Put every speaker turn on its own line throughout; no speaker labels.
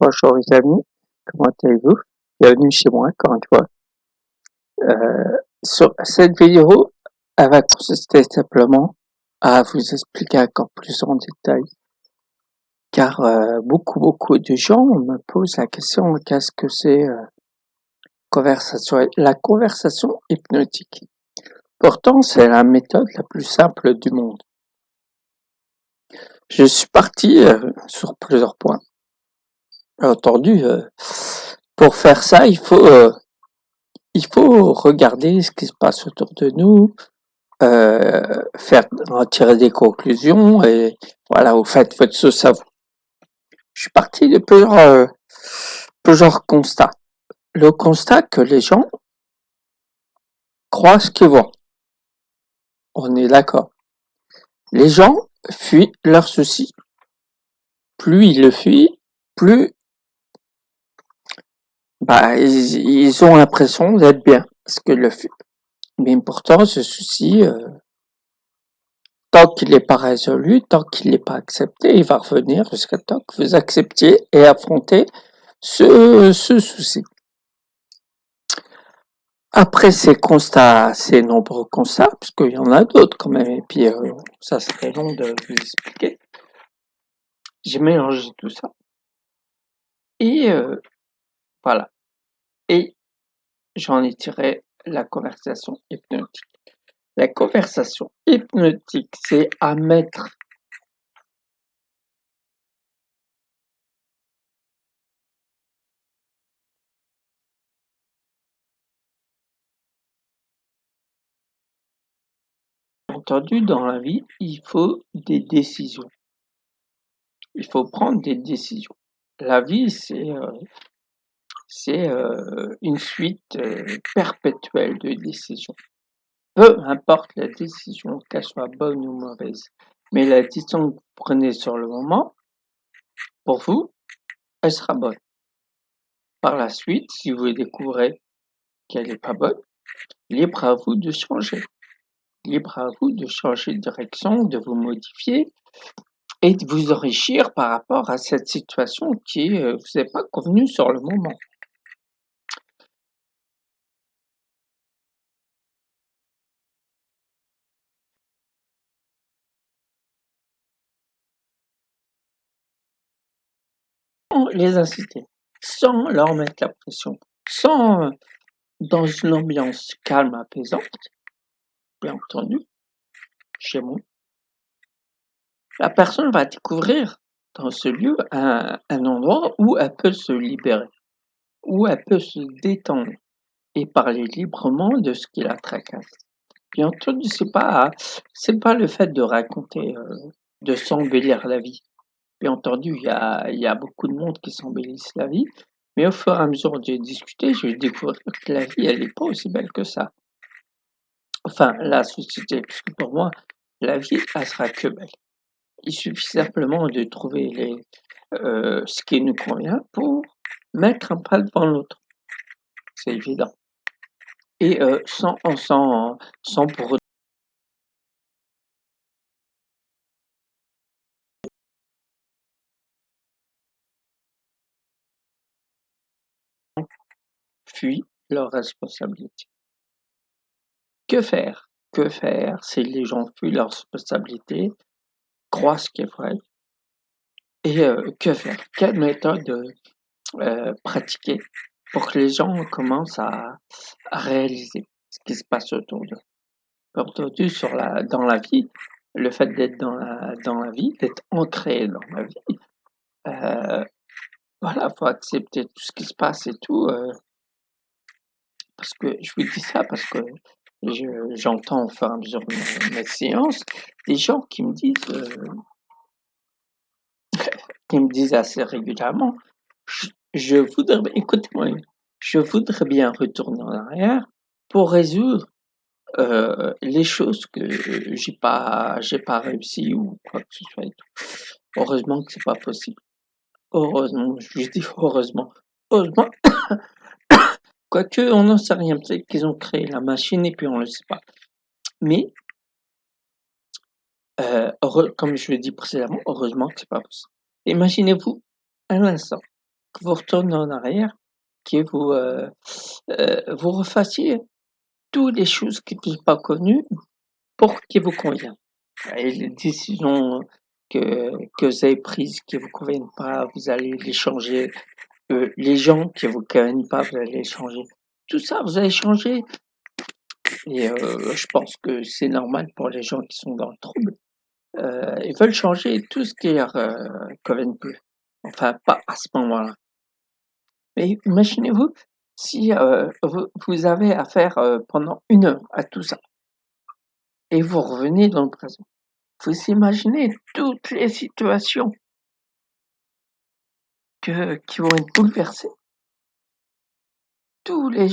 Bonjour les amis, comment allez-vous? Bienvenue chez moi encore une fois. Sur cette vidéo, elle va consister simplement à vous expliquer encore plus en détail, car beaucoup de gens me posent la question qu'est-ce que c'est la conversation hypnotique. Pourtant, c'est la méthode la plus simple du monde. Je suis parti sur plusieurs points. Bien entendu, pour faire ça, il faut regarder ce qui se passe autour de nous, faire en tirer des conclusions et voilà, vous faites votre sauce à vous. Je suis parti de plusieurs constats. Le constat que les gens croient ce qu'ils voient. On est d'accord. Les gens fuient leurs soucis. Plus ils le fuient, plus ils ont l'impression d'être bien parce qu'ils le fuient. Mais pourtant, ce souci, tant qu'il n'est pas résolu, tant qu'il n'est pas accepté, il va revenir jusqu'à temps que vous acceptiez et affrontez ce souci. Après ces nombreux constats, parce qu'il y en a d'autres quand même, et puis ça serait long de vous expliquer, j'ai mélangé tout ça. Et voilà. Et j'en ai tiré la conversation hypnotique. La conversation hypnotique, c'est à mettre entendu dans la vie, il faut des décisions. Il faut prendre des décisions. La vie, c'est une suite perpétuelle de décisions. Peu importe la décision, qu'elle soit bonne ou mauvaise, mais la décision que vous prenez sur le moment, pour vous, elle sera bonne. Par la suite, si vous découvrez qu'elle n'est pas bonne, libre à vous de changer. Libre à vous de changer de direction, de vous modifier et de vous enrichir par rapport à cette situation qui vous est pas convenue sur le moment. Sans les inciter, sans leur mettre la pression, sans dans une ambiance calme, apaisante, bien entendu, chez moi. La personne va découvrir dans ce lieu un endroit où elle peut se libérer, où elle peut se détendre et parler librement de ce qui la tracasse. Bien entendu, c'est pas le fait de raconter, de s'embellir la vie. Bien entendu, il y a beaucoup de monde qui s'embellissent la vie, mais au fur et à mesure de discuter, je vais découvrir que la vie, elle est pas aussi belle que ça. Enfin, la société, puisque pour moi, la vie, elle sera que belle. Il suffit simplement de trouver ce qui nous convient pour mettre un pas devant l'autre. C'est évident. Et sans pour autant fuir leurs responsabilités. Que faire? Que faire si les gens fuient leurs responsabilités, croient ce qu'ils vrai? Et que faire? Quelle méthode pratiquer pour que les gens commencent à réaliser ce qui se passe autour d'eux? Bien entendu, dans la vie, le fait d'être dans la vie, d'être ancré dans la vie, heu, voilà, faut accepter tout ce qui se passe et tout, parce que je vous dis ça parce que j'entends au fur et à mesure de mes séances, des gens qui me disent assez régulièrement: Je voudrais bien écoutez-moi, je voudrais bien retourner en arrière pour résoudre, les choses que j'ai pas réussi ou quoi que ce soit et tout. Heureusement que c'est pas possible. Heureusement, je dis heureusement. Heureusement, quoique on n'en sait rien, peut-être qu'ils ont créé la machine et puis on le sait pas. Mais, comme je l'ai dit précédemment, heureusement que c'est pas possible. Imaginez-vous un instant, que vous retourniez en arrière, que vous refassiez toutes les choses qui ne sont pas connues pour qui vous conviennent. Et les décisions que vous avez prises qui vous conviennent pas, vous allez les changer. Les gens qui vous conviennent pas, vous allez les changer. Tout ça, vous allez changer. Et je pense que c'est normal pour les gens qui sont dans le trouble. Ils veulent changer tout ce qui leur convient plus. Enfin, pas à ce moment-là. Mais imaginez-vous si vous avez affaire pendant 1 heure à tout ça et vous revenez dans le présent. Vous imaginez toutes les situations qui vont être bouleversées, tous les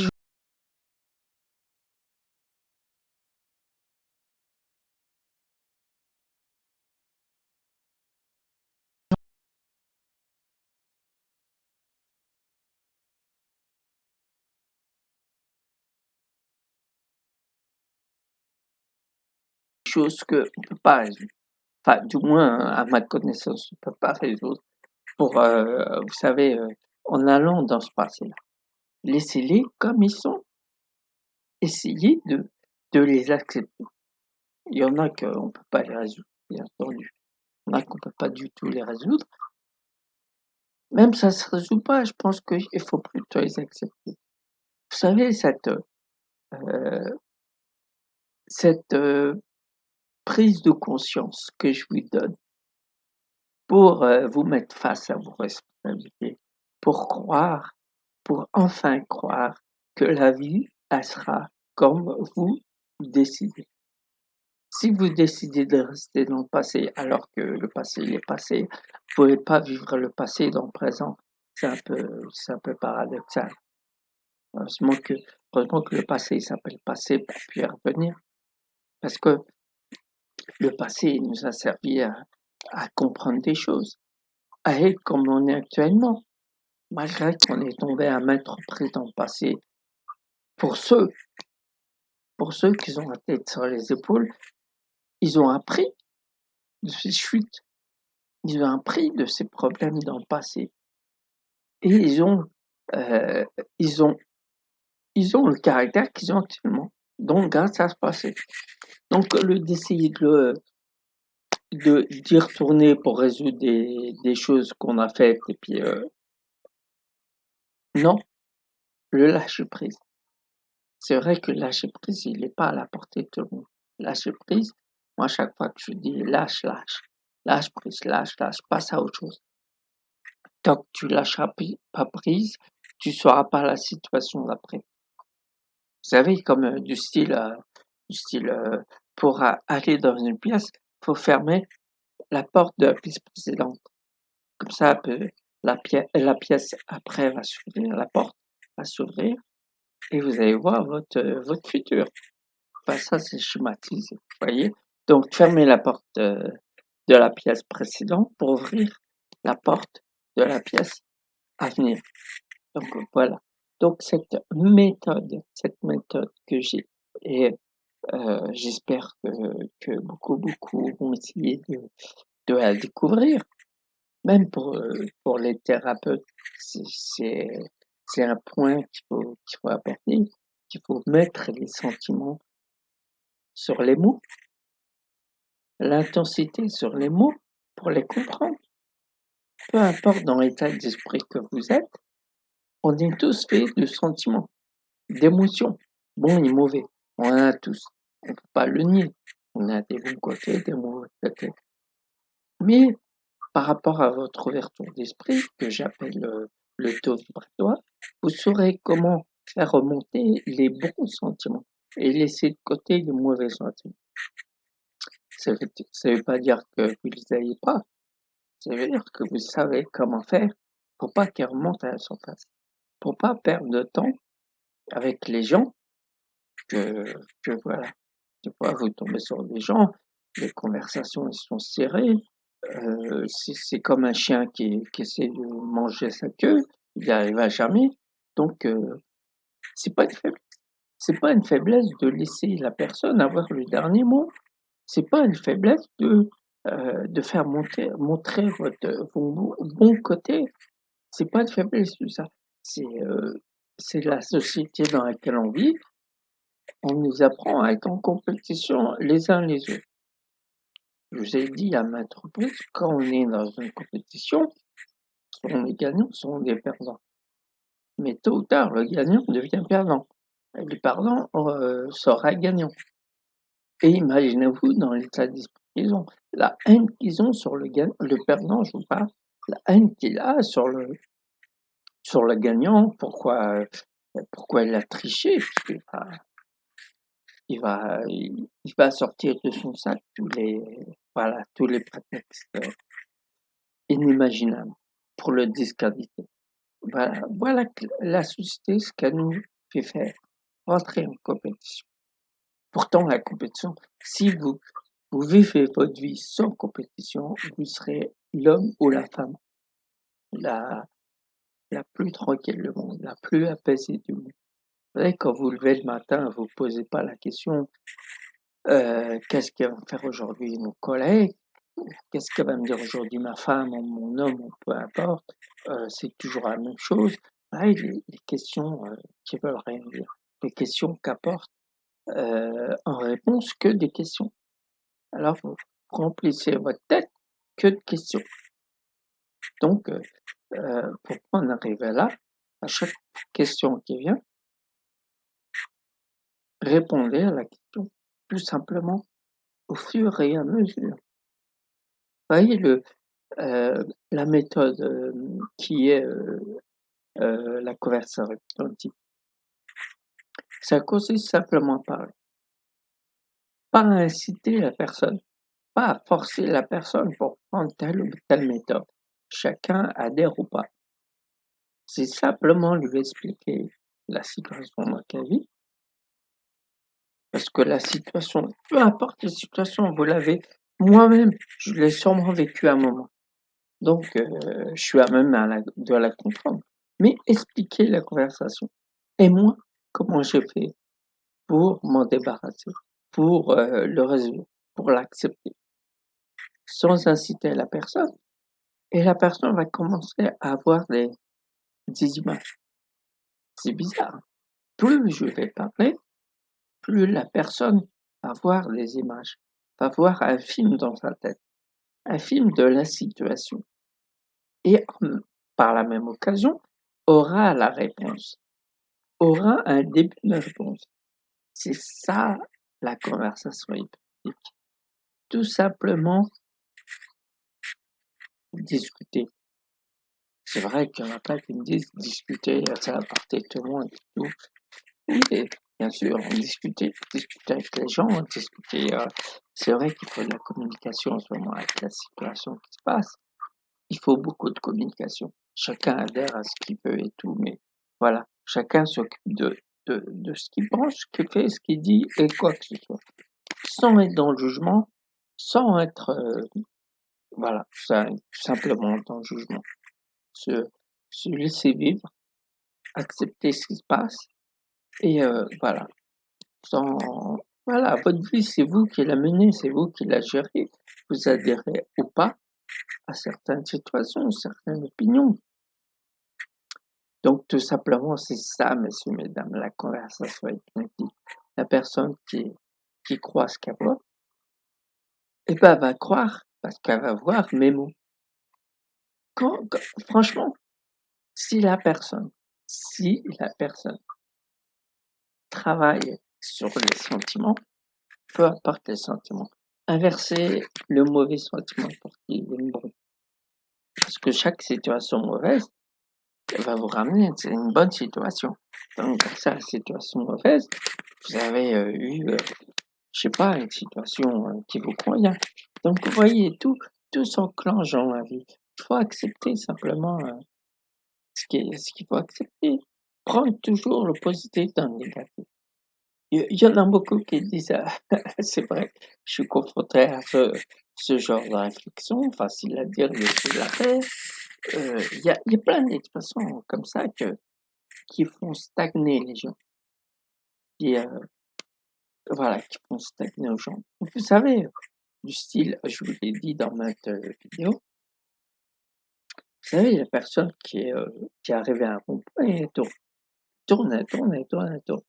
choses qu'on ne peut pas résoudre. Enfin, du moins, à ma connaissance, on ne peut pas résoudre pour, vous savez, en allant dans ce passé-là. Laissez-les comme ils sont. Essayez de les accepter. Il y en a qu'on ne peut pas les résoudre, bien entendu. Il y en a qu'on ne peut pas du tout les résoudre. Même ça ne se résout pas, je pense qu'il faut plutôt les accepter. Vous savez, cette prise de conscience que je vous donne pour vous mettre face à vos responsabilités, pour croire, pour enfin croire que la vie, elle sera comme vous décidez. Si vous décidez de rester dans le passé alors que le passé il est passé, vous pouvez pas vivre le passé dans le présent. C'est un peu paradoxal. Heureusement que, heureusement que le passé il s'appelle passé pour puis y revenir. Parce que le passé il nous a servi à comprendre des choses, à être comme on est actuellement. Malgré qu'on est tombé à maintes reprises dans le passé, pour ceux, pour ceux qui ont la tête sur les épaules, ils ont appris de ces chutes, ils ont appris de ces problèmes dans le passé. Et euh, ils ont, ils ont le caractère qu'ils ont actuellement. Donc, grâce à ce passé. Donc, le d'essayer d'y retourner pour résoudre des choses qu'on a faites, et puis, non, le lâcher prise. C'est vrai que le lâcher prise, il n'est pas à la portée de tout le monde. Lâcher prise, moi, à chaque fois que je dis lâche, lâche, lâche prise, lâche, lâche, passe à autre chose. Tant que tu lâcheras pas prise, tu sauras pas la situation d'après. Vous savez, comme du style pour aller dans une pièce, faut fermer la porte de la pièce précédente. Comme ça, la pièce après va s'ouvrir, la porte va s'ouvrir, et vous allez voir votre futur. Enfin, ça, c'est schématisé, vous voyez. Donc, fermez la porte de la pièce précédente pour ouvrir la porte de la pièce à venir. Donc, voilà. Donc, cette méthode que j'ai, et j'espère que beaucoup vont essayer de la découvrir. Même pour les thérapeutes, c'est un point qu'il faut aborder, qu'il faut mettre les sentiments sur les mots, l'intensité sur les mots pour les comprendre. Peu importe dans l'état d'esprit que vous êtes, on est tous faits de sentiments, d'émotions, bons et mauvais. On en a tous. On ne peut pas le nier. On a des bons côtés, des mauvais côtés. Mais par rapport à votre ouverture d'esprit, que j'appelle le taux vibratoire, vous saurez comment faire remonter les bons sentiments et laisser de côté les mauvais sentiments. Ça veut pas dire que vous les ayez pas, ça veut dire que vous savez comment faire pour pas qu'ils remontent à la surface, pour pas perdre de temps avec les gens que voilà. Des fois, vous tombez sur des gens, les conversations elles sont serrées, c'est comme un chien qui essaie de manger sa queue, il n'y arrivera jamais. Donc, c'est pas une faiblesse. C'est pas une faiblesse de laisser la personne avoir le dernier mot. C'est pas une faiblesse de faire montrer vos bons côtés. C'est pas de faiblesse tout ça, c'est la société dans laquelle on vit. On nous apprend à être en compétition les uns les autres. Je vous ai dit à maintes reprises, quand on est dans une compétition, soit on est gagnant, soit on est perdant. Mais tôt ou tard, le gagnant devient perdant et le perdant, sera gagnant. Et imaginez-vous dans l'état d'esprit qu'ils ont, la haine qu'ils ont sur le perdant, je vous parle, la haine qu'il a sur le gagnant, pourquoi il a triché, puisqu'il va il va sortir de son sac tous les prétextes, inimaginables pour le discréditer. Voilà que la société, ce qu'elle nous fait faire, rentrer en compétition. Pourtant la compétition, si vous vivez votre vie sans compétition, vous serez l'homme ou la femme la la plus tranquille du monde, la plus apaisée du monde. Vous savez, quand vous levez le matin, vous posez pas la question: «Qu'est-ce que va faire aujourd'hui mon collègue? Qu'est-ce que va me dire aujourd'hui ma femme ou mon homme?» ou peu importe, c'est toujours la même chose. Pareil, les questions, qui veulent rien dire. Les questions qu'apportent, en réponse que des questions. Alors vous remplissez votre tête que de questions. Donc pour en arriver là, à chaque question qui vient, répondez à la question, tout simplement, au fur et à mesure. Vous voyez la méthode, qui est, la conversation authentique, ça consiste simplement à parler, pas à inciter la personne, pas à forcer la personne pour prendre telle ou telle méthode. Chacun adhère ou pas. C'est simplement lui expliquer la situation dans laquelle elle vit, parce que la situation, peu importe la situation, vous l'avez moi-même, je l'ai sûrement vécu à un moment. Donc je suis à même de la comprendre. Mais expliquer la conversation. Et moi, comment j'ai fait pour m'en débarrasser, pour, le résoudre, pour l'accepter, sans inciter la personne. Et la personne va commencer à avoir des images. C'est bizarre. Plus je vais parler, plus la personne va voir des images, va voir un film dans sa tête, un film de la situation et par la même occasion, aura la réponse, aura un début de réponse. C'est ça la conversation hypothétique. Tout simplement discuter. C'est vrai qu'il y en a plein qui me disent discuter, ça va porter tout le monde et tout. Oui, et bien sûr, discuter avec les gens, discuter. C'est vrai qu'il faut de la communication en ce moment avec la situation qui se passe. Il faut beaucoup de communication. Chacun adhère à ce qu'il veut et tout, mais voilà, chacun s'occupe de ce qu'il pense, ce qu'il fait, ce qu'il dit et quoi que ce soit. Sans être dans le jugement, sans être, voilà, tout simplement dans le jugement. Se, se laisser vivre, accepter ce qui se passe et voilà. Sans, voilà, votre vie, c'est vous qui la menez, c'est vous qui la gérez. Vous adhérez ou pas à certaines situations, certaines opinions. Donc, tout simplement, c'est ça, messieurs, mesdames, la conversation hypnotique. La personne qui croit ce qu'elle voit, eh ben, va croire parce qu'elle va voir mes mots. Franchement, si la personne travaille sur les sentiments, peu importe les sentiments, inverser le mauvais sentiment pour qu'il devienne bon. Parce que chaque situation mauvaise va vous ramener à une bonne situation. Donc, grâce à la situation mauvaise, vous avez eu, je sais pas, une situation qui vous convient. Donc, vous voyez, tout s'enclenche dans la vie. Il faut accepter simplement ce qu'il faut accepter. Prendre toujours le positif dans le négatif. Il y en a beaucoup qui disent, c'est vrai, je suis confronté à ce genre de réflexion, facile à dire, difficile à faire. Il y a plein d'expressions comme ça qui font stagner les gens, qui, voilà, qui font stagner aux gens. Vous savez, du style, je vous l'ai dit dans ma vidéo, vous Vous savez, la personne qui est arrivée à un rond-point et tourne, elle tourne, elle tourne, elle tourne.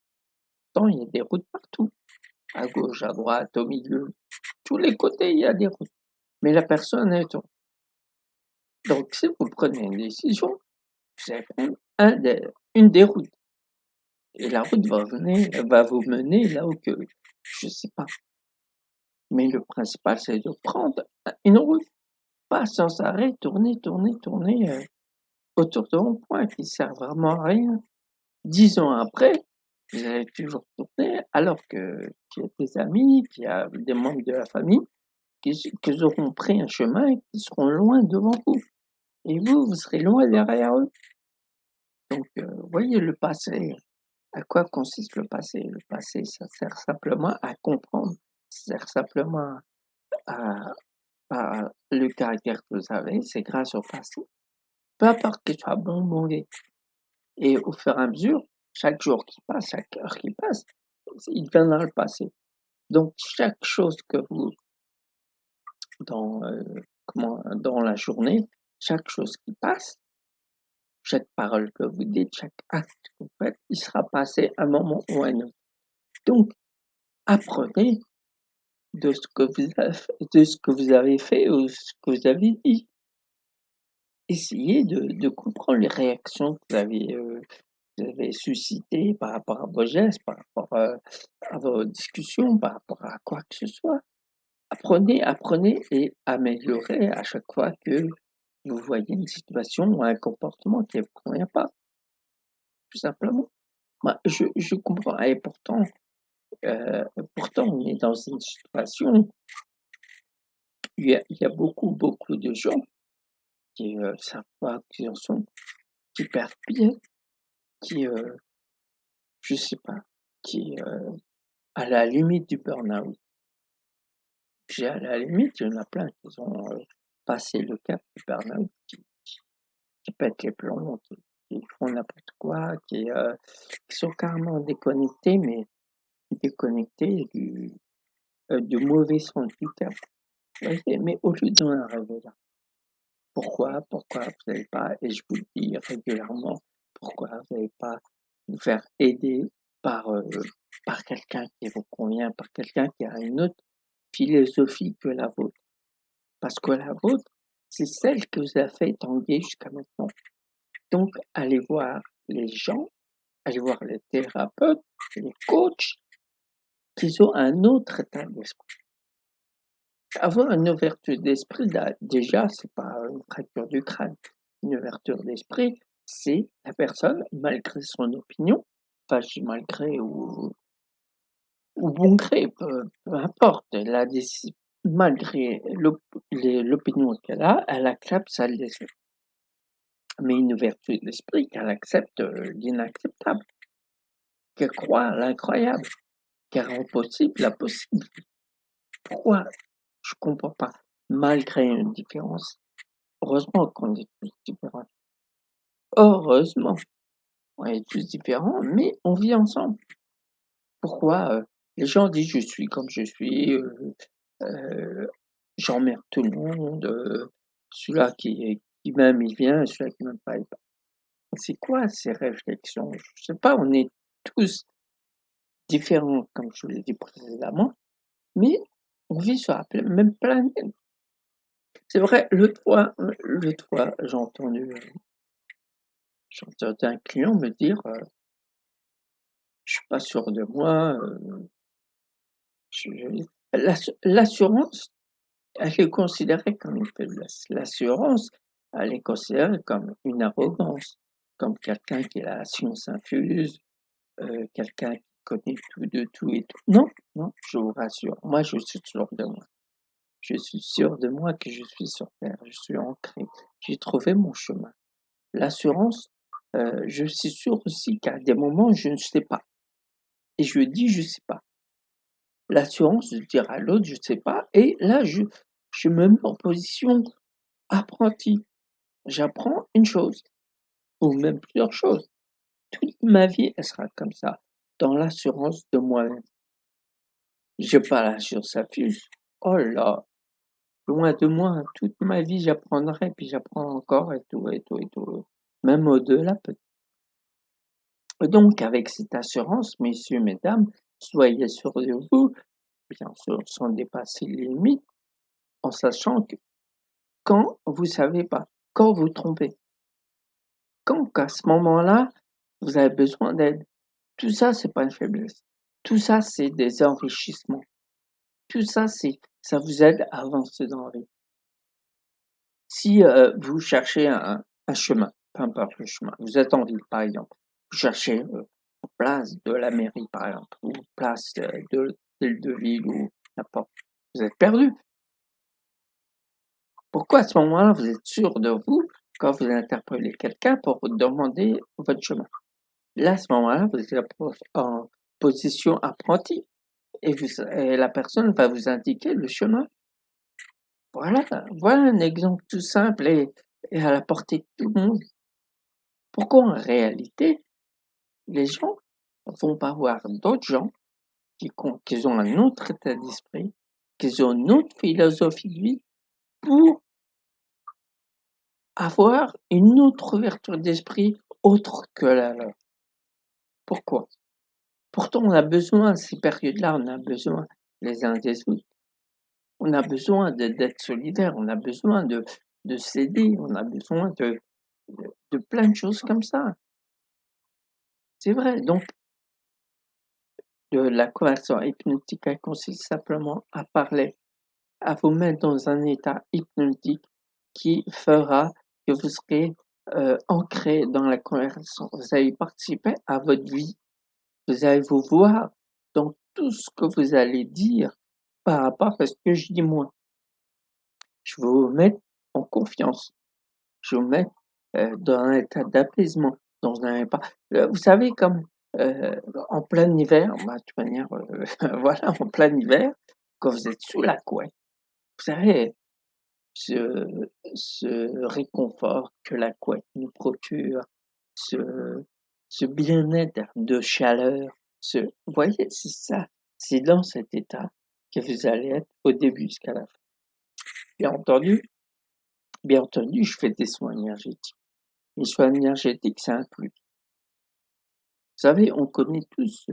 Pourtant, il y a des routes partout, à gauche, à droite, au milieu, tous les côtés, il y a des routes. Mais la personne, elle tourne. Donc, si vous prenez une décision, vous allez prendre une des routes. Et la route va vous mener là où que, je sais pas. Mais le principal, c'est de prendre une route, pas sans arrêt tourner, tourner, tourner autour de rond-point qui sert vraiment à rien. 10 ans après, vous allez toujours tourner alors qu'il y a des amis, qu'il y a des membres de la famille qui auront pris un chemin et qui seront loin devant vous. Et vous serez loin derrière eux. Donc, voyez le passé. À quoi consiste le passé? Le passé, ça sert simplement à comprendre, ça sert simplement à le caractère que vous avez, c'est grâce au passé. Peu importe qu'il soit bon ou mauvais. Et au fur et à mesure, chaque jour qui passe, chaque heure qui passe, il deviendra le passé. Donc, chaque chose que vous, dans, dans la journée, chaque chose qui passe, chaque parole que vous dites, chaque acte que vous faites, il sera passé à un moment ou à un autre. Donc, apprenez de ce que vous avez fait ou ce que vous avez dit. Essayez de comprendre les réactions que vous avez suscitées par rapport à vos gestes, par rapport à vos discussions, par rapport à quoi que ce soit. Apprenez et améliorez à chaque fois que vous voyez une situation ou un comportement qui ne vous convient pas, tout simplement. Moi, je comprends et pourtant on est dans une situation, il y a beaucoup de gens qui savent pas qui en sont, qui perdent pied, qui, je sais pas, qui à la limite du burn-out. J'ai à la limite, il y en a plein qui ont passé le cap du burn-out, qui pètent les plombs, qui font n'importe quoi, qui sont carrément déconnectés, mais déconnectés du mauvais sens du terme. Mais au lieu d'en arriver là, pourquoi vous n'allez pas, et je vous le dis régulièrement, pourquoi vous n'allez pas vous faire aider par, par quelqu'un qui vous convient, par quelqu'un qui a une autre philosophie que la vôtre? Parce que la vôtre, c'est celle que vous a fait tanguer jusqu'à maintenant. Donc, allez voir les gens, allez voir les thérapeutes, les coachs, qui ont un autre état d'esprit. Avoir une ouverture d'esprit, déjà, c'est pas une fracture du crâne. Une ouverture d'esprit, c'est la personne, malgré son opinion, enfin, je dis malgré ou bon gré, peu importe, malgré l'opinion qu'elle a, elle accepte sa leçon. Mais une ouverture d'esprit qu'elle accepte l'inacceptable, qu'elle croit à l'incroyable, qu'elle rend possible l'impossible. Pourquoi? Je comprends pas. Malgré une différence, heureusement qu'on est tous différents. Heureusement, on est tous différents, mais on vit ensemble. Pourquoi les gens disent je suis comme je suis, j'emmerde tout le monde, celui-là qui m'aime il vient, celui-là qui m'aime pas il part. C'est quoi ces réflexions? Je sais pas, on est tous différents, comme je vous l'ai dit précédemment, mais on vit sur la même planète. C'est vrai, l'autre fois, j'ai entendu un client me dire je suis pas sûr de moi. L'assurance, elle est considérée comme une faiblesse. L'assurance, elle est considérée comme une arrogance, comme quelqu'un qui a la science infuse, quelqu'un qui connaît tout de tout et tout. Non, non, je vous rassure, moi je suis sûr de moi. Je suis sûr de moi que je suis sur terre, je suis ancré, j'ai trouvé mon chemin. L'assurance, je suis sûr aussi qu'à des moments, je ne sais pas. Et je dis, je sais pas. L'assurance de dire à l'autre, je sais pas. Et là, je me mets en position apprenti. J'apprends une chose, ou même plusieurs choses. Toute ma vie, elle sera comme ça, dans l'assurance de moi-même. J'ai pas l'assurance infuse. Oh là, loin de moi, toute ma vie j'apprendrai, puis j'apprends encore et tout et tout et tout, même au-delà peut donc avec cette assurance, messieurs, mesdames, soyez sûrs de vous, bien sûr sans dépasser les limites, en sachant que quand vous savez pas, quand vous trompez, quand qu'à ce moment-là, vous avez besoin d'aide. Tout ça, c'est pas une faiblesse. Tout ça, c'est des enrichissements. Tout ça, ça vous aide à avancer dans la vie. Si vous cherchez un chemin, peu importe le chemin, vous êtes en ville par exemple, vous cherchez place de la mairie par exemple, ou place de l'hôtel de ville ou n'importe, vous êtes perdu. Pourquoi à ce moment-là vous êtes sûr de vous quand vous interpellez quelqu'un pour vous demander votre chemin? Là, à ce moment-là, vous êtes en position apprentie et la personne va vous indiquer le chemin. Voilà, voilà un exemple tout simple et à la portée de tout le monde. Pourquoi en réalité, les gens vont pas voir d'autres gens qui ont un autre état d'esprit, qui ont une autre philosophie de vie pour avoir une autre ouverture d'esprit autre que la leur. Pourquoi? Pourtant, on a besoin, à ces périodes-là, on a besoin les uns des autres. On a besoin d'être solidaires, on a besoin de s'aider, on a besoin de plein de choses comme ça. C'est vrai. Donc, la conversation hypnotique, elle consiste simplement à parler, à vous mettre dans un état hypnotique qui fera que vous serez ancré dans la conversation. Vous allez participer à votre vie. Vous allez vous voir dans tout ce que vous allez dire par rapport à ce que je dis moi. Je vais vous mettre en confiance. Je vais vous mettre dans un état d'apaisement, dans un état, vous savez comme en plein hiver, bah, de toute manière, voilà, en plein hiver, quand vous êtes sous la couette, vous savez, ce, ce réconfort que la couette nous procure, ce, ce bien-être de chaleur, vous voyez, c'est ça, c'est dans cet état que vous allez être au début jusqu'à la fin. Bien entendu, je fais des soins énergétiques. Les soins énergétiques, c'est un plus. Vous savez, on connaît tous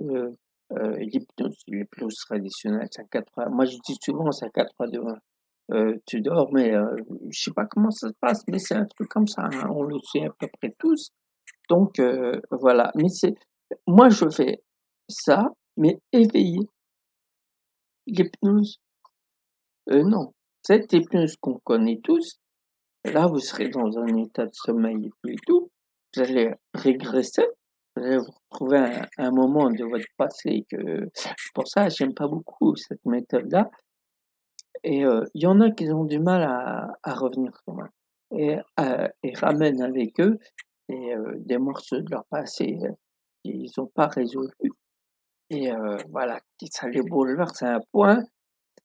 l'hypnose traditionnelle, c'est à 80. Moi, je dis souvent, c'est à 80. Tu dors, mais je sais pas comment ça se passe, mais c'est un truc comme ça, hein, on le sait à peu près tous. Donc voilà, mais moi je fais ça, mais éveillé. L'hypnose, non. Cette hypnose qu'on connaît tous, là vous serez dans un état de sommeil et tout, vous allez régresser, vous allez vous retrouver à un moment de votre passé que pour ça j'aime pas beaucoup cette méthode-là. Et il y en a qui ont du mal à revenir quand même et ramènent avec eux des morceaux de leur passé, qu'ils ont pas résolus et voilà, qui ça les bouleverse à un point,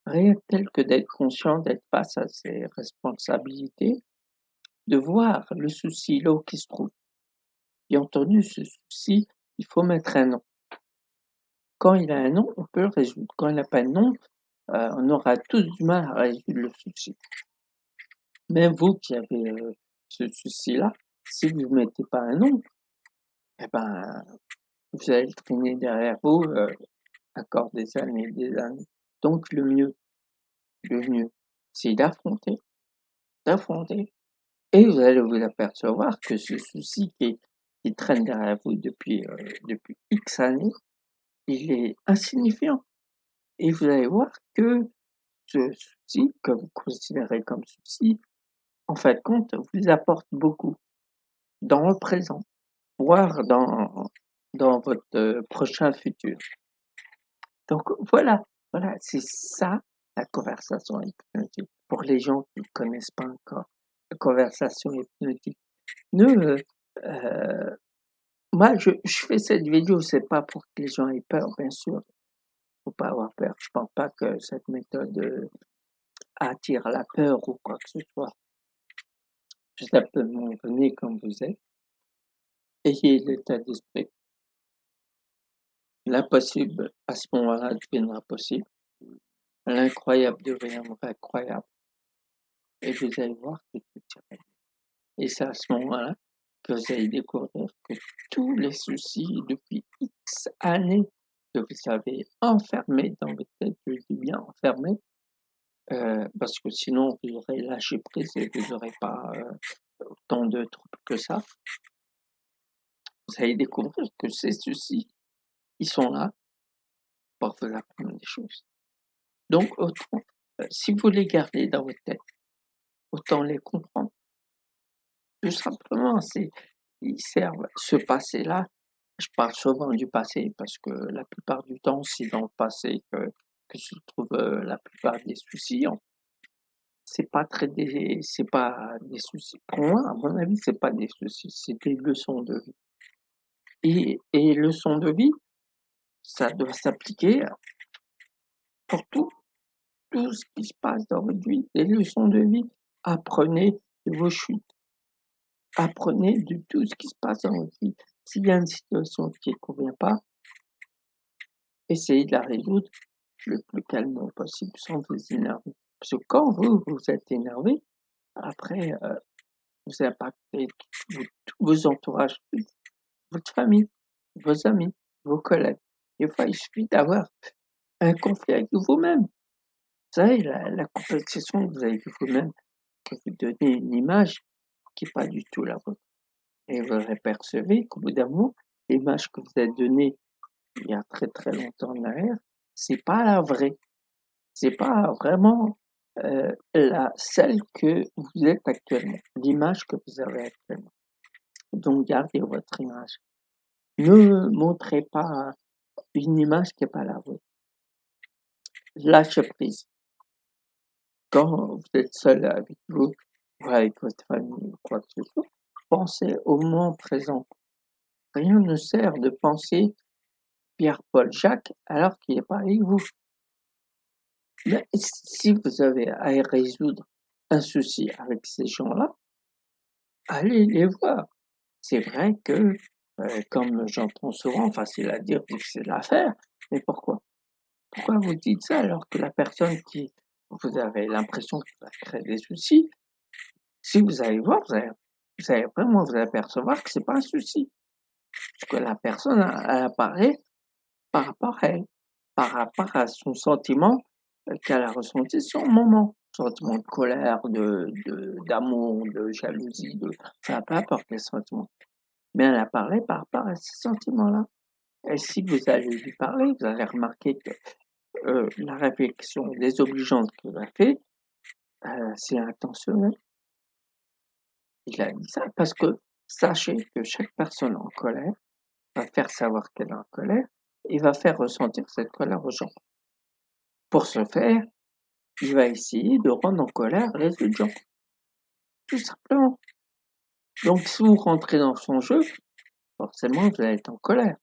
rien que tel que d'être conscient, d'être face à ses responsabilités, de voir le souci là où qu'il se trouve. Bien entendu, ce souci, il faut mettre un nom. Quand il a un nom, on peut le résoudre. Quand il n'a pas de nom, on aura tous du mal à résoudre le souci. Même vous qui avez ce souci-là, si vous ne mettez pas un nom, eh ben, vous allez le traîner derrière vous encore des années et des années. Donc le mieux, c'est d'affronter. Et vous allez vous apercevoir que ce souci qui traîne derrière vous depuis X années, il est insignifiant. Et vous allez voir que ce souci, que vous considérez comme souci, en fin de compte, vous apporte beaucoup dans le présent, voire dans votre prochain futur. Donc voilà, c'est ça la conversation hypnotique. Pour les gens qui ne connaissent pas encore la conversation hypnotique, ne, euh, moi je fais cette vidéo, c'est pas pour que les gens aient peur, bien sûr, faut pas avoir peur. Je pense pas que cette méthode attire la peur ou quoi que ce soit. Tout simplement, venez comme vous êtes, ayez l'état d'esprit. L'impossible, à ce moment-là, deviendra possible. L'incroyable deviendra incroyable. et vous allez voir que tout ira bien. Et c'est à ce moment-là que vous allez découvrir que tous les soucis depuis X années que vous avez enfermés dans votre tête, je dis bien enfermés, parce que sinon vous aurez lâché prise et vous aurez pas, autant de troubles que ça. Vous allez découvrir que ces soucis, ils sont là pour vous apprendre des choses. Donc autant, si vous les gardez dans votre tête, autant les comprendre. Tout simplement, ils servent ce passé-là. Je parle souvent du passé parce que la plupart du temps, c'est dans le passé que se trouvent la plupart des soucis. C'est pas des soucis. Pour moi, à mon avis, c'est pas des soucis, c'est des leçons de vie. Et leçons de vie, ça doit s'appliquer pour tout ce qui se passe dans votre vie. Les leçons de vie, apprenez de vos chutes. Apprenez de tout ce qui se passe dans votre vie. S'il y a une situation qui ne convient pas, essayez de la résoudre le plus calmement possible sans vous énerver. Parce que quand vous êtes énervé, après, vous impactez tous vos entourages, toute votre famille, vos amis, vos collègues. Des fois, il suffit d'avoir un conflit avec vous-même. Vous savez, la compétition que vous avez avec vous-même, que vous donnez une image qui n'est pas du tout la vôtre. Et vous apercevez qu'au bout d'un moment, l'image que vous avez donnée il y a très très longtemps en arrière, c'est pas la vraie. C'est pas vraiment celle que vous êtes actuellement, l'image que vous avez actuellement. Donc gardez votre image. Ne montrez pas une image qui n'est pas la vôtre. Lâchez prise. Quand vous êtes seul avec vous ou avec votre famille ou quoi que ce soit, pensez au moment présent. Rien ne sert de penser Pierre, Paul, Jacques alors qu'il n'est pas avec vous. Mais si vous avez à résoudre un souci avec ces gens-là, allez les voir. C'est vrai que, comme j'entends souvent, facile à dire, difficile à faire, mais pourquoi? Pourquoi vous dites ça alors que la personne qui vous avez l'impression que va créer des soucis, si vous allez voir, vous allez vraiment vous apercevoir que c'est pas un souci. Parce que la personne, elle apparaît par rapport à elle, par rapport à son sentiment qu'elle a ressenti sur le moment. Sentiment de colère, d'amour, de jalousie, enfin, peu importe les sentiments. Mais elle a parlé par rapport à ces sentiments-là. Et si vous allez lui parler, vous allez remarquer que la réflexion désobligeante qu'il a fait, c'est intentionnel. Il a dit ça parce que sachez que chaque personne en colère va faire savoir qu'elle est en colère et va faire ressentir cette colère aux gens. Pour ce faire, il va essayer de rendre en colère les autres gens. Tout simplement. Donc si vous rentrez dans son jeu, forcément vous allez être en colère.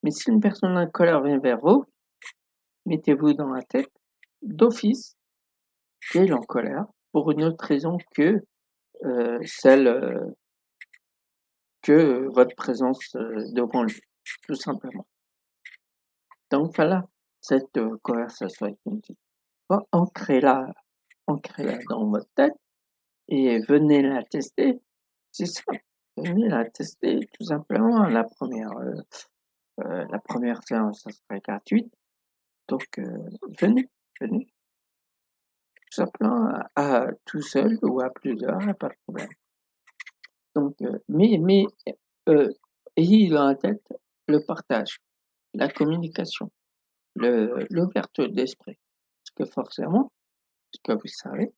Mais si une personne en colère vient vers vous, mettez-vous dans la tête d'office qu'elle est en colère pour une autre raison que celle que votre présence devant lui, tout simplement. Donc voilà, cette conversation avec une petite voix, ancrez-la dans votre tête et venez la tester. C'est ça, venez la tester tout simplement. La première séance, ça serait gratuite. Donc venez, tout simplement, tout seul ou à plusieurs, pas de problème. Donc, mais ayez dans la tête le partage, la communication, l'ouverture d'esprit. Parce que forcément, ce que vous savez,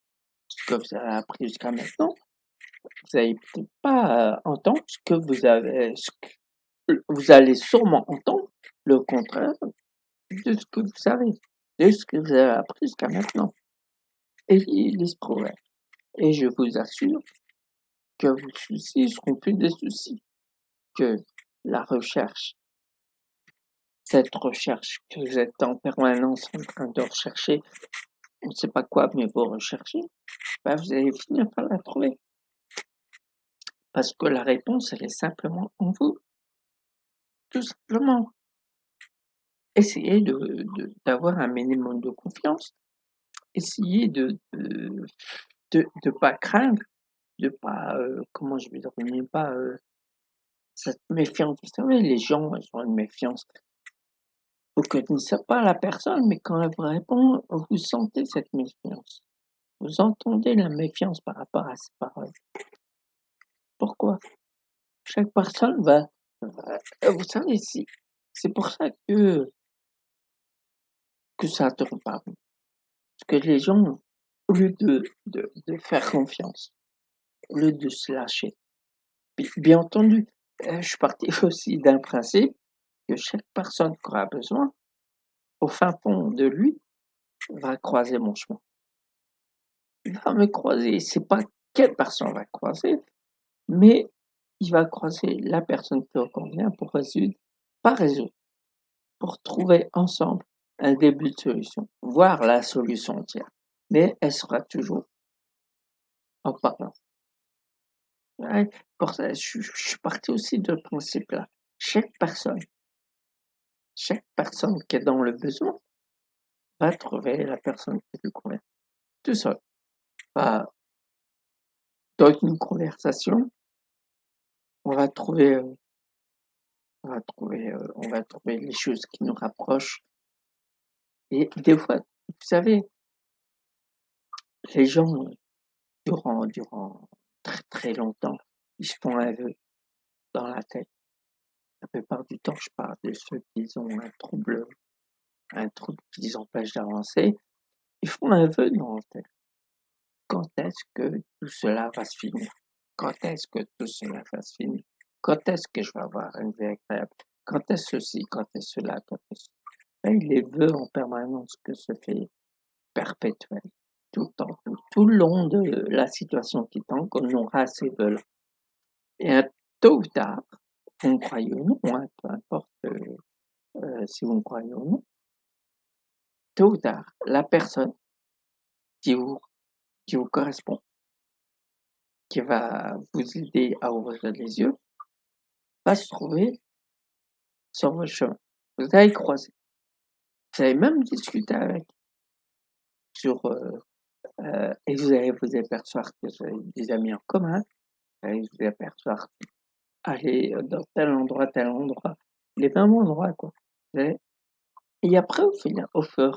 ce que vous avez appris jusqu'à maintenant, vous n'allez peut-être pas entendre vous allez sûrement entendre le contraire de ce que vous savez, de ce que vous avez appris jusqu'à maintenant. Ayez l'esprit ouvert. Et je vous assure que vos soucis seront plus des soucis, que la recherche, cette recherche que vous êtes en permanence en train de rechercher, on ne sait pas quoi, mais vous recherchez, ben vous allez finir par la trouver. Parce que la réponse, elle est simplement en vous. Tout simplement. Essayez d'avoir un minimum de confiance. Essayez de pas craindre, de pas, comment je vais dire? Ne pas, cette méfiance. Vous savez, les gens, ils ont une méfiance. Vous connaissez pas la personne, mais quand elle vous répond, vous sentez cette méfiance. Vous entendez la méfiance par rapport à ses paroles. Pourquoi? Chaque personne vous savez, c'est pour ça que ça tourne pas rond. Parce que les gens, au lieu de faire confiance, au lieu de se lâcher, bien entendu, je suis parti aussi d'un principe que chaque personne qui aura besoin, au fin fond de lui, va croiser mon chemin. Il va me croiser, c'est pas quelle personne va croiser, mais il va croiser la personne qui lui convient pour résoudre, pour trouver ensemble un début de solution, voire la solution entière. Mais elle sera toujours en parlant. Ouais, pour ça, je suis parti aussi de ce principe-là. Chaque chaque personne qui est dans le besoin va trouver la personne qui lui convient. Tout seul. Pas dans une conversation, on va trouver, on va trouver les choses qui nous rapprochent. Et des fois, vous savez, les gens, durant très très longtemps, ils se font un vœu dans la tête. La plupart du temps, je parle de ceux qui ont un trouble qui les empêche d'avancer. Ils font un vœu dans la tête. Quand est-ce que tout cela va se finir? Quand est-ce que tout cela va se finir? Quand est-ce que je vais avoir une vie agréable? Quand est-ce ceci? Quand est-ce cela? Quand est-ce là, il les veut en permanence que se fait perpétuel. Tout le temps, tout le long de la situation qui tend, qu'on aura ces vœux-là. Et tôt ou tard, vous me croyez ou non, hein, peu importe si vous me croyez ou non, tôt ou tard, la personne qui vous, qui vous correspond, qui va vous aider à ouvrir les yeux, va se trouver sur votre chemin. Vous allez croiser. Vous allez même discuter avec sur et vous allez vous apercevoir que vous avez des amis en commun, vous allez vous apercevoir aller dans tel endroit, les mêmes endroits quoi. Vous allez et après au fur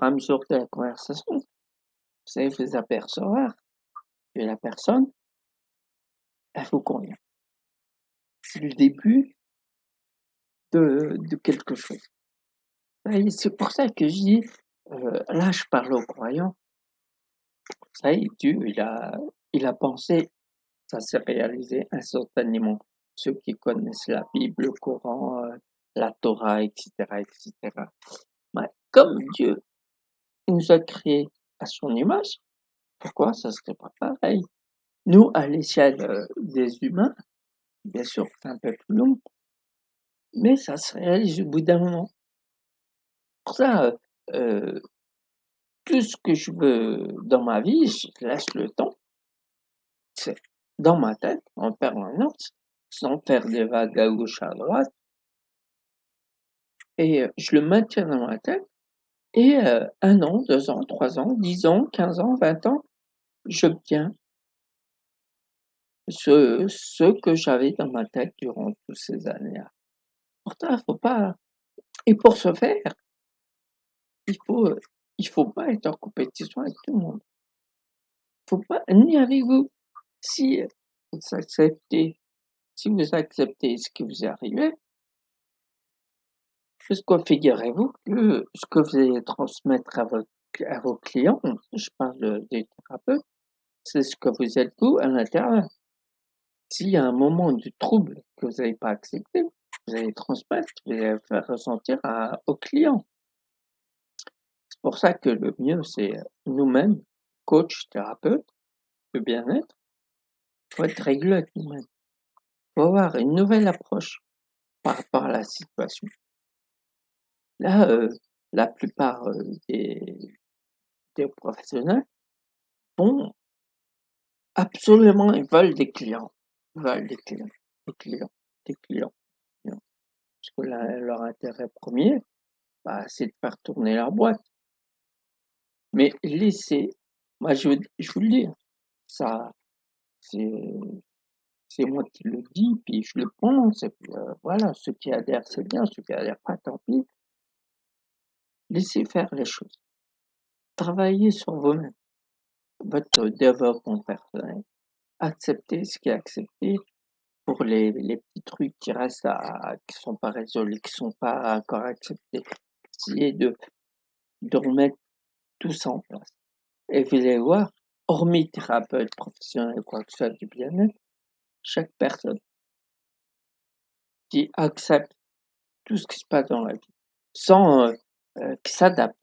et à mesure de la conversation, vous allez vous apercevoir que la personne, elle vous convient. C'est le début de quelque chose. Et c'est pour ça que je dis, là je parle aux croyants, ça y est, Dieu il a pensé, ça s'est réalisé instantanément. Ceux qui connaissent la Bible, le Coran, la Torah, etc., etc. Ouais, comme Dieu nous a créés à son image, pourquoi ça serait pas pareil? Nous, à l'échelle des humains, bien sûr, c'est un peu plus long, mais ça se réalise au bout d'un moment. Pour ça, tout ce que je veux dans ma vie, je laisse le temps, c'est dans ma tête, en permanence, sans faire des vagues à gauche, à droite, et je le maintiens dans ma tête, et 1 an, 2 ans, 3 ans, 10 ans, 15 ans, 20 ans, j'obtiens ce que j'avais dans ma tête durant toutes ces années-là. Pourtant, faut pas et pour ce faire, il faut, heu, il faut pas être en compétition avec tout le monde. Faut pas ni avec vous. Si, vous acceptez si vous acceptez ce qui vous est arrivé, puisque figurez-vous que ce que vous allez transmettre à vos clients, je parle des thérapeutes, c'est ce que vous êtes vous à l'intérieur. S'il y a un moment de trouble que vous n'avez pas accepté, vous allez transmettre, vous allez faire ressentir aux clients. C'est pour ça que le mieux, c'est nous-mêmes, coach, thérapeute, le bien-être, faut être réglé avec nous-mêmes. Faut avoir une nouvelle approche par rapport à la situation. Là, la plupart des professionnels vont absolument, ils veulent des clients. Ils veulent des clients, des clients, des clients, clients. Parce que leur intérêt premier, bah, c'est de faire tourner leur boîte. Mais laissez, moi je vous le dis, hein, Ça, c'est c'est moi qui le dis, puis je le pense, et puis voilà, ceux qui adhèrent, c'est bien, ceux qui adhèrent pas, tant pis. Laissez faire les choses. Travaillez sur vous-même, votre développement personnel. Acceptez ce qui est accepté pour les petits trucs qui restent qui sont pas résolus, qui sont pas encore acceptés. Essayez de remettre tout ça en place. Et vous allez voir, hormis thérapeute professionnel ou quoi que ce soit du bien-être, chaque personne qui accepte tout ce qui se passe dans la vie, sans qui s'adapte,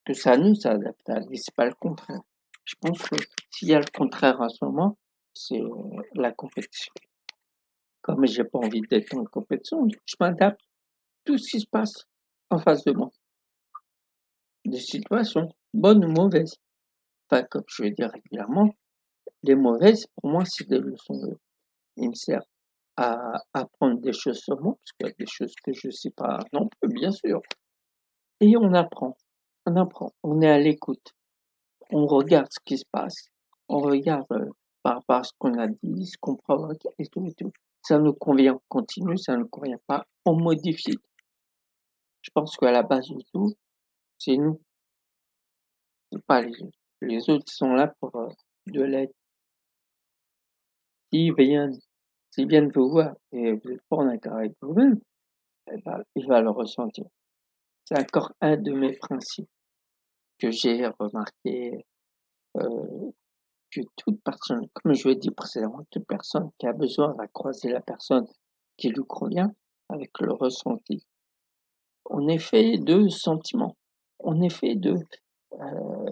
que ça nous s'adapte à lui, c'est pas le contraire. Je pense que s'il y a le contraire en ce moment, c'est la compétition. Comme j'ai pas envie d'être en compétition, je m'adapte à tout ce qui se passe en face de moi. Des situations, bonnes ou mauvaises. Enfin, comme je vais dire régulièrement, les mauvaises, pour moi, c'est des leçons de vie. Ils me servent à apprendre des choses sur moi, parce qu'il y a des choses que je sais pas non plus, bien sûr. Et on apprend, on est à l'écoute, on regarde ce qui se passe, on regarde par rapport à ce qu'on a dit, ce qu'on provoque et tout et tout. Ça nous convient, on continue, ça ne nous convient pas, on modifie. Je pense qu'à la base de tout, c'est nous, c'est pas les autres. Les autres sont là pour de l'aide. S'ils viennent, s'ils viennent vous voir et vous n'êtes pas en accord avec vous-même, eh ben, il va le ressentir. C'est encore un de mes principes que j'ai remarqué, que toute personne, comme je l'ai dit précédemment, toute personne qui a besoin va croiser la personne qui lui convient avec le ressenti. On est fait de sentiments, on est fait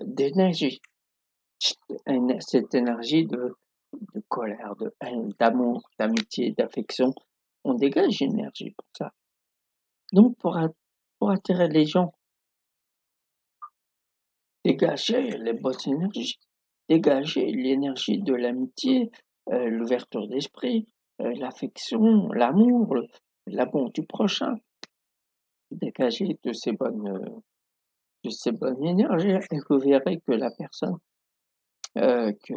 d'énergie. Cette énergie de colère, de haine, d'amour, d'amitié, d'affection, on dégage une énergie pour ça. Donc pour attirer les gens, dégagez les bonnes énergies, dégagez l'énergie de l'amitié, l'ouverture d'esprit, l'affection, l'amour, l'amour du prochain. Dégagez de ces bonnes énergies et vous verrez que la personne, que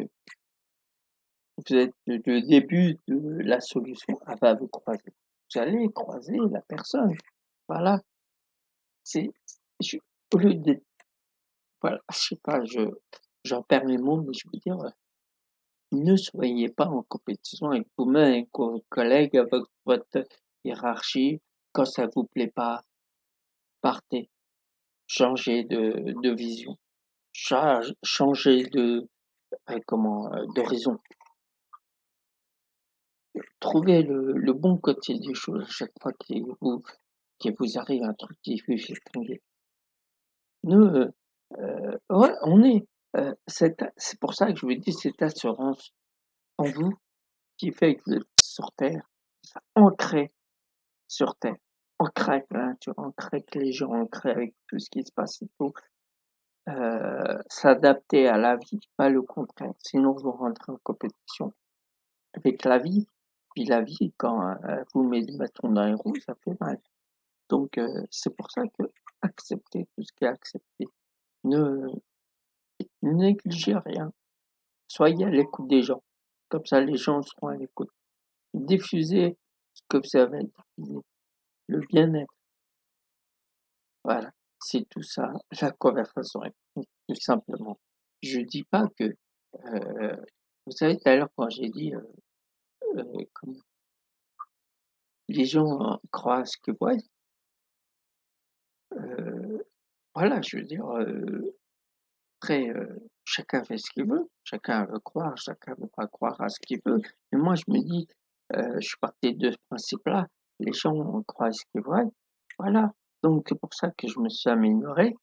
vous êtes le début de la solution, elle va vous croiser. Vous allez croiser la personne. Voilà. C'est, au lieu d'être, voilà, je sais pas, j'en perds mes mots, mais je veux dire, ne soyez pas en compétition avec vous-même, avec vos collègues, avec votre hiérarchie. Quand ça vous plaît pas, partez. Changez de vision. Changez d'horizon. Trouvez le bon côté des choses à chaque fois qu'il vous arrive un truc qui vous fait tomber. Nous, ouais, c'est pour ça que je vous dis cette assurance en vous qui fait que vous êtes sur terre, ancré sur terre, ancré avec la nature, ancré avec les gens, ancré avec tout ce qui se passe et tout. S'adapter à la vie, pas le contraire. Sinon, vous rentrez en compétition avec la vie. Puis la vie, quand vous met du bâton dans les roues, ça fait mal. Donc, c'est pour ça que acceptez tout ce qui est accepté. Ne, ne négligez rien. Soyez à l'écoute des gens. Comme ça, les gens seront à l'écoute. Diffusez ce que vous avez à diffuser. Le bien-être. Voilà. C'est tout ça. La conversation est tout simplement. Je dis pas que, vous savez, tout à l'heure, quand j'ai dit, comment les gens croient à ce qu'ils voient, voilà, je veux dire, après, chacun fait ce qu'il veut, chacun veut croire, chacun veut pas croire à ce qu'il veut. Mais moi, je me dis, je suis parti de ce principe-là, les gens croient à ce qu'ils voient, voilà. Donc c'est pour ça que je me suis amélioré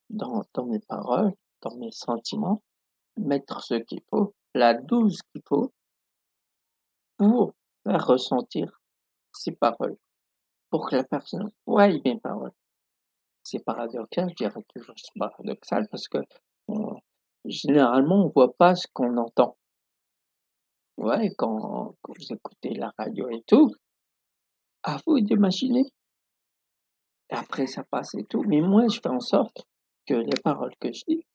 dans mes paroles, dans mes sentiments, mettre ce qu'il faut, la dose qu'il faut pour faire ressentir ces paroles, pour que la personne voie mes paroles. C'est paradoxal, je dirais toujours c'est paradoxal parce que on généralement, on voit pas ce qu'on entend. Ouais, quand vous écoutez la radio et tout, à vous d'imaginer et après ça passe et tout, mais moi je fais en sorte que les paroles que je dis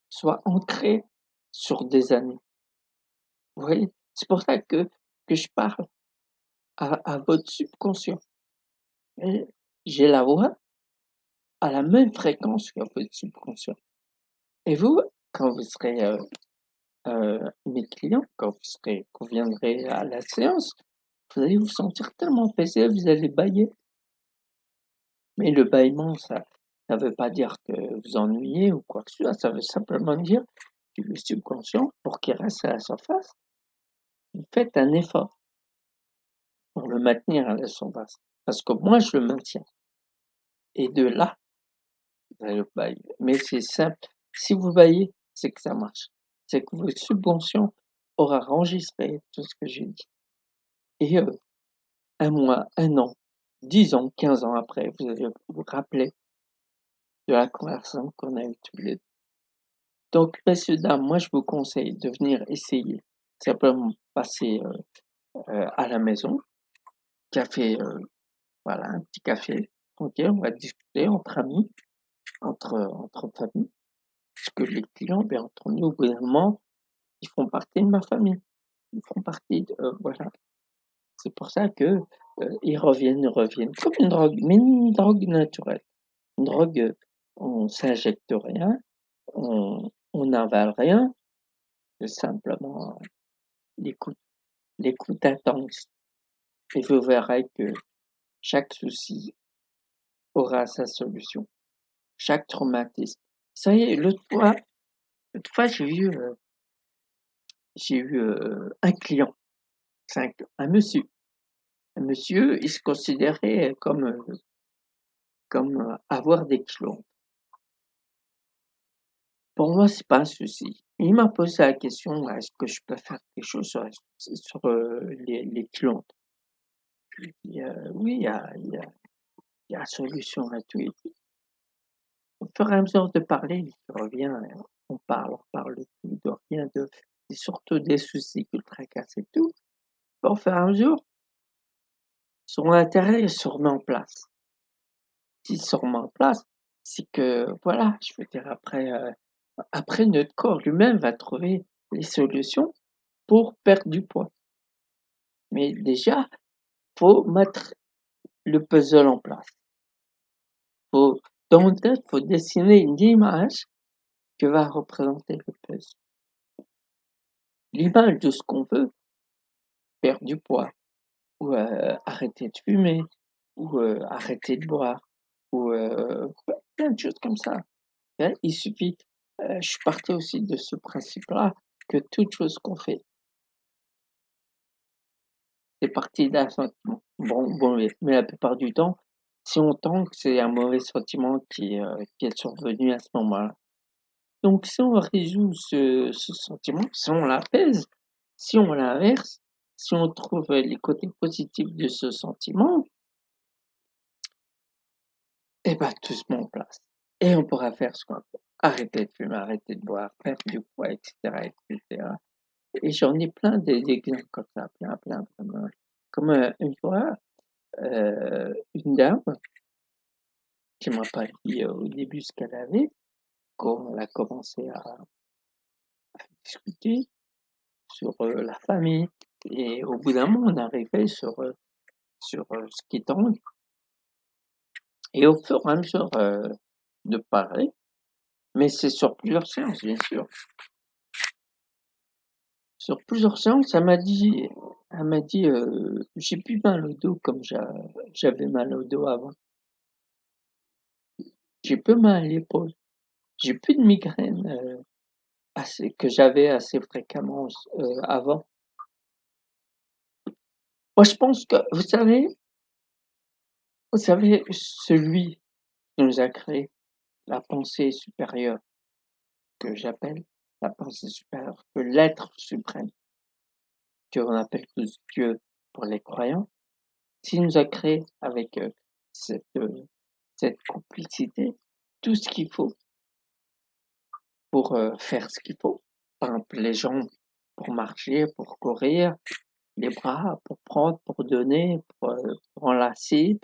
soient ancrées sur des années. Vous voyez? C'est pour ça que je parle à votre subconscient. Et j'ai la voix à la même fréquence que votre subconscient. Et vous, quand vous serez, mes clients, quand vous viendrez à la séance, vous allez vous sentir tellement apaisé, vous allez bâiller. Mais le bâillement, ça veut pas dire que vous ennuyez ou quoi que ce soit, ça veut simplement dire que le subconscient, pour qu'il reste à la surface, vous faites un effort pour le maintenir à la surface. Parce que moi, je le maintiens. Et de là, vous allez bâiller. Mais c'est simple. Si vous bâillez, c'est que ça marche. C'est que votre subconscient aura enregistré tout ce que j'ai dit. Et 1 mois, 1 an, 10 ans, 15 ans après, vous allez vous rappeler de la conversation qu'on a eue tous les 2. Donc messieurs, dames, moi je vous conseille de venir essayer. Simplement passer, à la maison, café, voilà, un petit café tranquille, on va discuter entre amis, entre famille. Parce que les clients, bien entendu, au bout d'un moment, ils font partie de ma famille. Ils font partie de, voilà. C'est pour ça que, ils reviennent comme une drogue, mais une drogue naturelle. Une drogue, on s'injecte rien, on n'avale rien, c'est simplement l'écoute, l'écoute intense. Et vous verrez que chaque souci aura sa solution, chaque traumatisme. Ça y est, l'autre fois j'ai eu un client, c'est un monsieur. Un monsieur, il se considérait comme avoir des kilos. Pour moi, c'est pas un souci. Il m'a posé la question: «Est-ce que je peux faire quelque chose sur les kilos?» Je lui ai dit: «Oui, il y a solution à tout et tout». Au fur et à mesure de parler, il revient, on parle de tout, de rien, et surtout des soucis qui le tracassent et tout. Au fur et à mesure, son intérêt il se remet en place. S'il se remet en place, c'est que voilà, je veux dire après notre corps lui-même va trouver les solutions pour perdre du poids. Mais déjà, faut mettre le puzzle en place. Faut dans votre tête, faut dessiner une image que va représenter le puzzle. L'image de ce qu'on veut, perdre du poids ou, arrêter de fumer ou, arrêter de boire ou, plein de choses comme ça. Hein, il suffit, je suis parti aussi de ce principe-là que toute chose qu'on fait, c'est parti d'un sentiment. Bon, mais la plupart du temps, si on tente, c'est un mauvais sentiment qui est survenu à ce moment-là. Donc si on résout ce sentiment, si on l'apaise, si on l'inverse, si on trouve les côtés positifs de ce sentiment, et bah, tout se met en place et on pourra faire ce qu'on veut. Arrêter de fumer, arrêter de boire, perdre du poids et cetera et cetera. Et j'en ai plein d'exemples comme ça, plein comme, une fois, une dame qui m'a pas dit, au début ce qu'elle avait, quand on a commencé à discuter sur, la famille et au bout d'un moment, on arrivait sur ce qui est en nous et au fur et à mesure, de parler, mais c'est sur plusieurs séances, bien sûr. Sur plusieurs séances, elle m'a dit: «J'ai plus mal au dos comme j'avais mal au dos avant. J'ai plus mal à l'épaule. J'ai plus de migraine, que j'avais assez fréquemment avant». Moi, je pense que vous savez, celui qui nous a créés, la pensée supérieure que j'appelle la pensée supérieure, que l'être suprême, qu'on appelle tous Dieu pour les croyants, s'il nous a créés avec, cette, heu, cette complicité, tout ce qu'il faut pour, faire ce qu'il faut. Par exemple, les jambes pour marcher, pour courir, les bras pour prendre, pour donner, pour enlacer,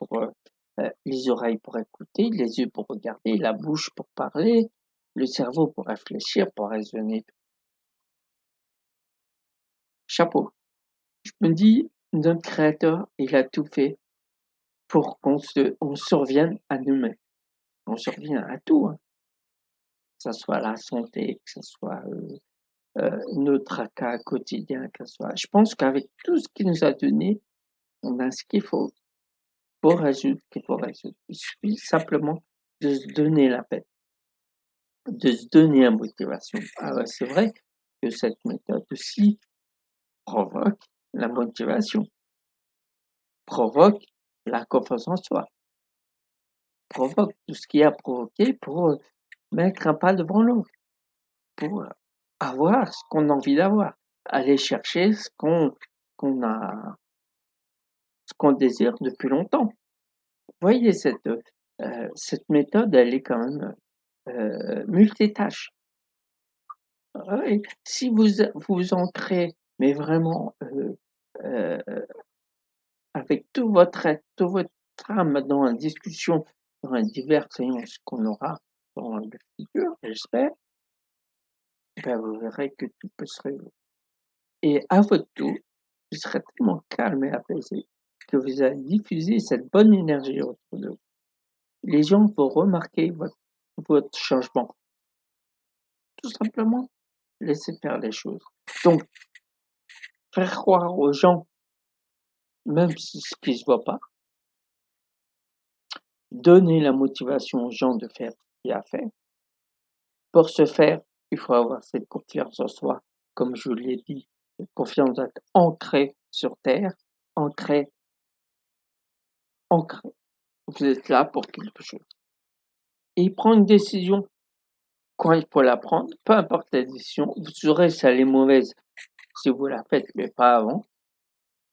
les oreilles pour écouter, les yeux pour regarder, la bouche pour parler, le cerveau pour réfléchir, pour raisonner. chapeau. Je me dis, notre créateur, il a tout fait pour on survienne à nous-mêmes. On survient à tout, hein. Que ça soit la santé, que ça soit nos tracas quotidiens, que ce soit. Je pense qu'avec tout ce qu'il nous a donné, on a ce qu'il faut pour résoudre ce qu'il faut résoudre. Il suffit simplement de se donner la peine, de se donner la motivation. Ah ouais, c'est vrai que cette méthode aussi provoque la motivation, provoque la confiance en soi, provoque tout ce qui a provoqué pour mettre un pas devant l'autre, pour avoir ce qu'on a envie d'avoir, aller chercher qu'on a, ce qu'on désire depuis longtemps. Vous voyez, cette méthode, elle est quand même multitâche. Oui, si vous ancrez, mais vraiment avec tout votre âme dans la discussion, dans les diverses séances qu'on aura dans le futur, j'espère, ben vous verrez que tout peut se résoudre. Et à votre tour, vous serez tellement calme et apaisé que vous allez diffuser cette bonne énergie autour de vous. Les gens vont remarquer votre changement. Tout simplement, laissez faire les choses. Donc, faire croire aux gens, même si ce qui se voit pas, donner la motivation aux gens de faire ce qu'il y a à faire. Pour ce faire, il faut avoir cette confiance en soi, comme je vous l'ai dit, cette confiance d'être ancrée sur terre, ancrée, ancrée. Vous êtes là pour quelque chose. Et prendre une décision quand il faut la prendre, peu importe la décision, vous saurez si elle est mauvaise si vous la faites, mais pas avant.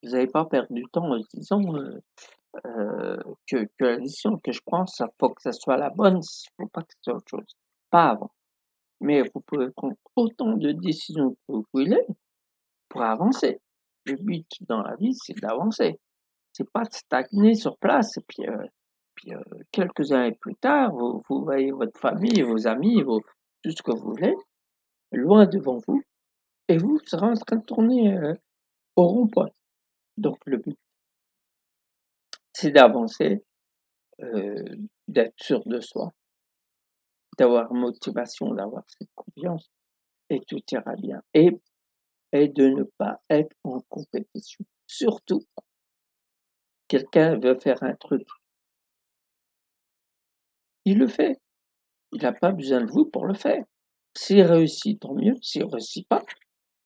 Vous n'allez pas perdre du temps en se disant que la décision que je prends, ça faut que ça soit la bonne, faut pas que ce soit autre chose. Pas avant. Mais vous pouvez prendre autant de décisions que vous voulez pour avancer. Le but dans la vie, c'est d'avancer. C'est pas de stagner sur place et puis quelques années plus tard, vous voyez votre famille, vos amis, tout ce que vous voulez, loin devant vous, et vous serez en train de tourner au rond-point. Donc le but, c'est d'avancer, d'être sûr de soi, d'avoir motivation, d'avoir cette confiance, et tout ira bien. Et de ne pas être en compétition. Surtout, quelqu'un veut faire un truc, il le fait. Il n'a pas besoin de vous pour le faire. S'il réussit, tant mieux. S'il ne réussit pas,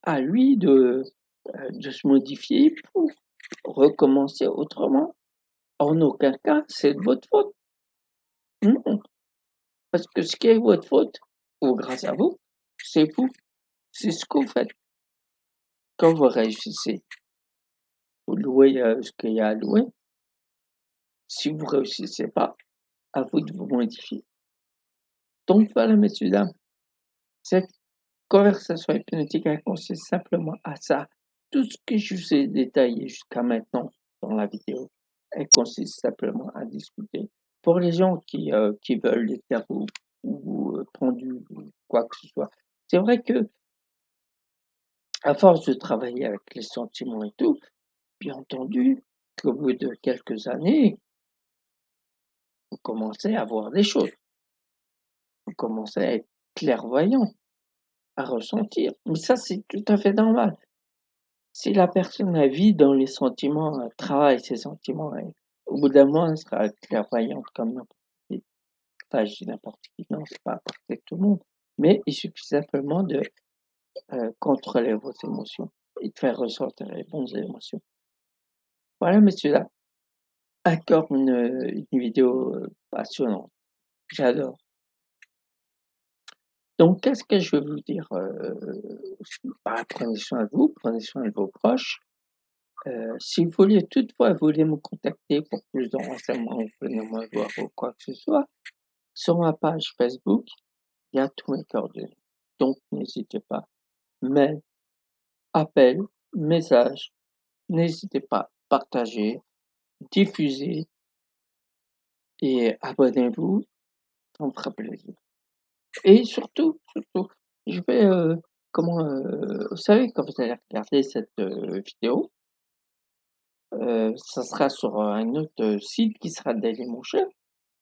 à lui de se modifier pour recommencer autrement. En aucun cas, c'est de votre faute. Non, parce que ce qui est votre faute, ou grâce à vous, c'est vous. C'est ce que vous faites. Quand vous réussissez, vous louez ce qu'il y a à louer. Si vous ne réussissez pas, à vous de vous modifier. Donc voilà, messieurs, dames, cette conversation hypnotique elle consiste simplement à ça. Tout ce que je vous ai détaillé jusqu'à maintenant dans la vidéo, elle consiste simplement à discuter. Pour les gens qui veulent les tarots ou pendus ou quoi que ce soit, c'est vrai que à force de travailler avec les sentiments et tout, bien entendu, qu'au bout de quelques années, vous commencez à voir des choses. Vous commencez à être clairvoyant, à ressentir. Mais ça, c'est tout à fait normal. Si la personne elle vit dans les sentiments, elle travaille ses sentiments, au bout d'un moment, elle sera clairvoyante comme n'importe qui. Enfin, je dis n'importe qui, non, c'est pas parfait tout le monde. Mais il suffit simplement de contrôler vos émotions et de faire ressortir les bonnes émotions. Voilà, messieurs, là, encore une vidéo passionnante. J'adore. Donc, qu'est-ce que je veux vous dire prenez soin de vous, prenez soin de vos proches. Si vous voulez toutefois me contacter pour plus de renseignements, vous venez me voir ou quoi que ce soit, sur ma page Facebook, il y a tous mes coordonnées. Donc, n'hésitez pas. Mail, appel, message, n'hésitez pas. Partagez, diffusez et abonnez-vous, ça me fera plaisir. Et surtout, je vais vous savez, quand vous allez regarder cette, vidéo, ça sera sur un autre site qui sera Dailymotion.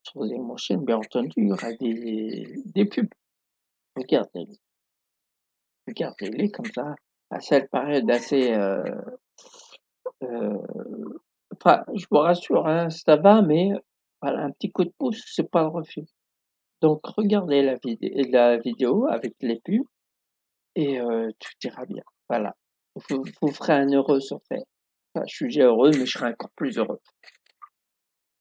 Sur Dailymotion, bien entendu, il y aura des pubs. Regardez-les, regardez-les comme ça, à cette période assez, enfin, je vous rassure, hein, ça va, mais voilà, un petit coup de pouce, c'est pas le refus. Donc regardez la vidéo avec les pubs et tout ira bien. Voilà. Vous ferez un heureux sur terre. Enfin, je suis déjà heureux, mais je serai encore plus heureux.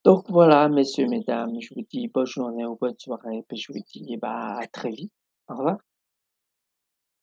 Donc voilà, messieurs, mesdames, je vous dis bonne journée ou bonne soirée, puis je vous dis, bah, à très vite. Au revoir.